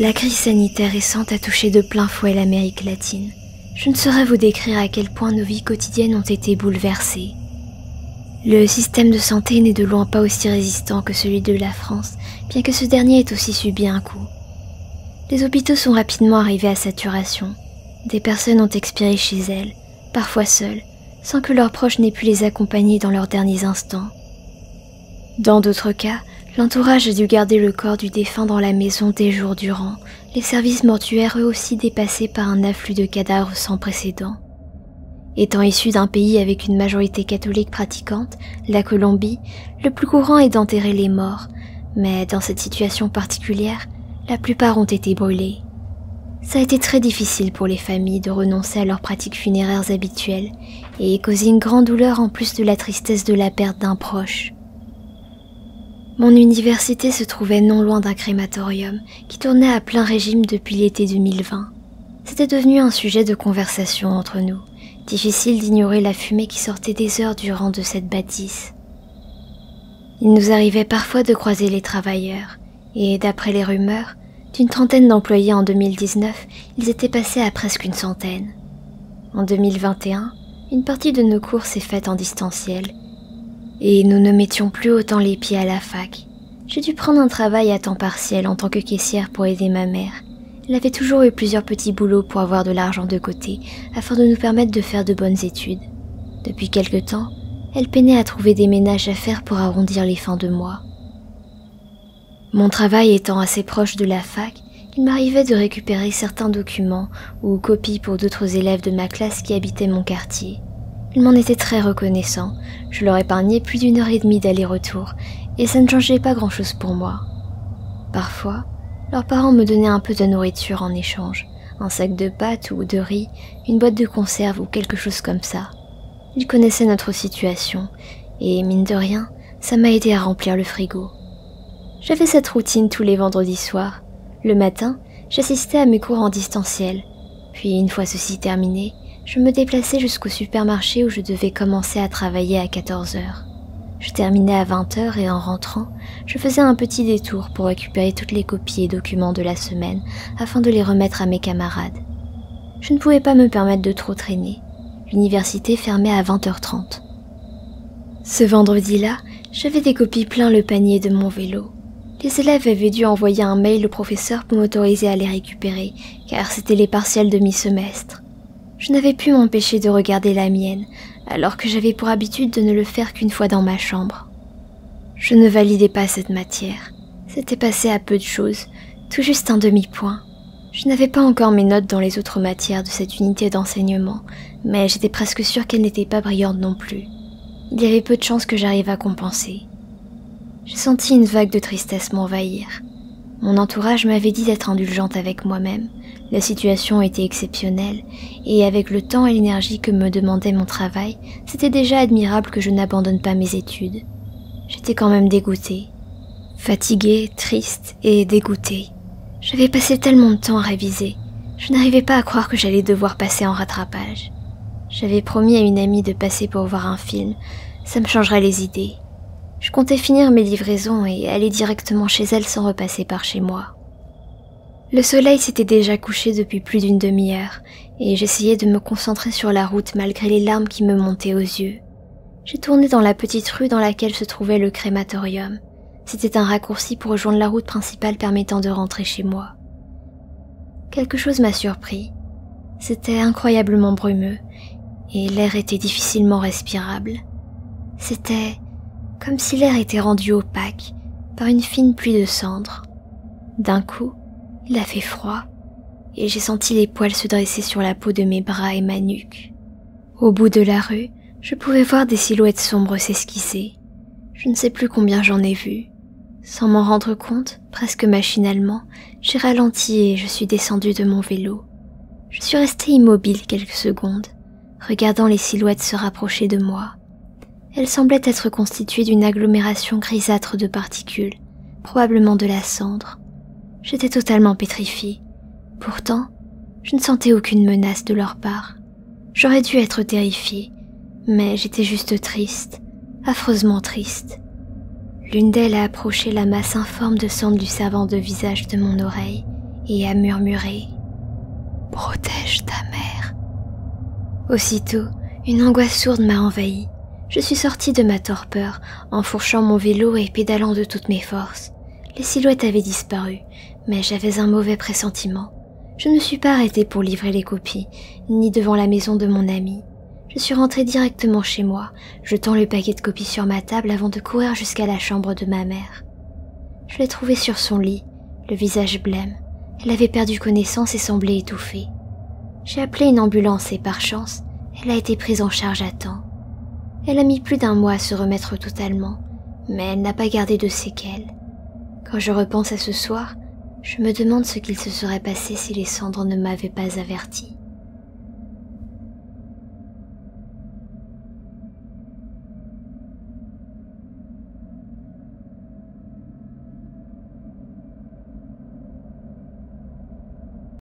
La crise sanitaire récente a touché de plein fouet l'Amérique latine. Je ne saurais vous décrire à quel point nos vies quotidiennes ont été bouleversées. Le système de santé n'est de loin pas aussi résistant que celui de la France, bien que ce dernier ait aussi subi un coup. Les hôpitaux sont rapidement arrivés à saturation. Des personnes ont expiré chez elles, parfois seules, sans que leurs proches n'aient pu les accompagner dans leurs derniers instants. Dans d'autres cas, l'entourage a dû garder le corps du défunt dans la maison des jours durant, les services mortuaires eux aussi dépassés par un afflux de cadavres sans précédent. Étant issu d'un pays avec une majorité catholique pratiquante, la Colombie, le plus courant est d'enterrer les morts, mais dans cette situation particulière, la plupart ont été brûlés. Ça a été très difficile pour les familles de renoncer à leurs pratiques funéraires habituelles et causer une grande douleur en plus de la tristesse de la perte d'un proche. Mon université se trouvait non loin d'un crématorium qui tournait à plein régime depuis l'été 2020. C'était devenu un sujet de conversation entre nous, difficile d'ignorer la fumée qui sortait des heures durant de cette bâtisse. Il nous arrivait parfois de croiser les travailleurs, et d'après les rumeurs, d'une trentaine d'employés en 2019, ils étaient passés à presque une centaine. En 2021, une partie de nos cours s'est faite en distanciel, et nous ne mettions plus autant les pieds à la fac. J'ai dû prendre un travail à temps partiel en tant que caissière pour aider ma mère. Elle avait toujours eu plusieurs petits boulots pour avoir de l'argent de côté, afin de nous permettre de faire de bonnes études. Depuis quelque temps, elle peinait à trouver des ménages à faire pour arrondir les fins de mois. Mon travail étant assez proche de la fac, il m'arrivait de récupérer certains documents ou copies pour d'autres élèves de ma classe qui habitaient mon quartier. Ils m'en étaient très reconnaissants, je leur épargnais plus d'1h30 d'aller-retour, et ça ne changeait pas grand-chose pour moi. Parfois, leurs parents me donnaient un peu de nourriture en échange, un sac de pâtes ou de riz, une boîte de conserve ou quelque chose comme ça. Ils connaissaient notre situation, et mine de rien, ça m'a aidé à remplir le frigo. J'avais cette routine tous les vendredis soirs. Le matin, j'assistais à mes cours en distanciel, puis une fois ceci terminé, je me déplaçais jusqu'au supermarché où je devais commencer à travailler à 14h. Je terminais à 20h et en rentrant, je faisais un petit détour pour récupérer toutes les copies et documents de la semaine afin de les remettre à mes camarades. Je ne pouvais pas me permettre de trop traîner. L'université fermait à 20h30. Ce vendredi-là, j'avais des copies plein le panier de mon vélo. Les élèves avaient dû envoyer un mail au professeur pour m'autoriser à les récupérer, car c'était les partiels de mi-semestre. Je n'avais pu m'empêcher de regarder la mienne, alors que j'avais pour habitude de ne le faire qu'une fois dans ma chambre. Je ne validais pas cette matière. C'était passé à peu de choses, tout juste un demi-point. Je n'avais pas encore mes notes dans les autres matières de cette unité d'enseignement, mais j'étais presque sûre qu'elles n'étaient pas brillantes non plus. Il y avait peu de chances que j'arrive à compenser. J'ai senti une vague de tristesse m'envahir. Mon entourage m'avait dit d'être indulgente avec moi-même. La situation était exceptionnelle, et avec le temps et l'énergie que me demandait mon travail, c'était déjà admirable que je n'abandonne pas mes études. J'étais quand même dégoûtée. Fatiguée, triste et dégoûtée. J'avais passé tellement de temps à réviser. Je n'arrivais pas à croire que j'allais devoir passer en rattrapage. J'avais promis à une amie de passer pour voir un film. Ça me changerait les idées. Je comptais finir mes livraisons et aller directement chez elle sans repasser par chez moi. Le soleil s'était déjà couché depuis plus d'une demi-heure et j'essayais de me concentrer sur la route malgré les larmes qui me montaient aux yeux. J'ai tourné dans la petite rue dans laquelle se trouvait le crématorium. C'était un raccourci pour rejoindre la route principale permettant de rentrer chez moi. Quelque chose m'a surpris. C'était incroyablement brumeux et l'air était difficilement respirable. C'était comme si l'air était rendu opaque par une fine pluie de cendres. D'un coup, il a fait froid et j'ai senti les poils se dresser sur la peau de mes bras et ma nuque. Au bout de la rue, je pouvais voir des silhouettes sombres s'esquisser. Je ne sais plus combien j'en ai vu. Sans m'en rendre compte, presque machinalement, j'ai ralenti et je suis descendue de mon vélo. Je suis restée immobile quelques secondes, regardant les silhouettes se rapprocher de moi. Elles semblaient être constituées d'une agglomération grisâtre de particules, probablement de la cendre. J'étais totalement pétrifiée. Pourtant, je ne sentais aucune menace de leur part. J'aurais dû être terrifiée, mais j'étais juste triste, affreusement triste. L'une d'elles a approché la masse informe de cendre lui servant de visage de mon oreille et à murmurer « Protège ta mère ». Aussitôt, une angoisse sourde m'a envahie. Je suis sortie de ma torpeur, enfourchant mon vélo et pédalant de toutes mes forces. Les silhouettes avaient disparu, mais j'avais un mauvais pressentiment. Je ne me suis pas arrêtée pour livrer les copies, ni devant la maison de mon ami. Je suis rentrée directement chez moi, jetant le paquet de copies sur ma table avant de courir jusqu'à la chambre de ma mère. Je l'ai trouvée sur son lit, le visage blême. Elle avait perdu connaissance et semblait étouffée. J'ai appelé une ambulance et par chance, elle a été prise en charge à temps. Elle a mis plus d'1 mois à se remettre totalement, mais elle n'a pas gardé de séquelles. Quand je repense à ce soir, je me demande ce qu'il se serait passé si les cendres ne m'avaient pas averti.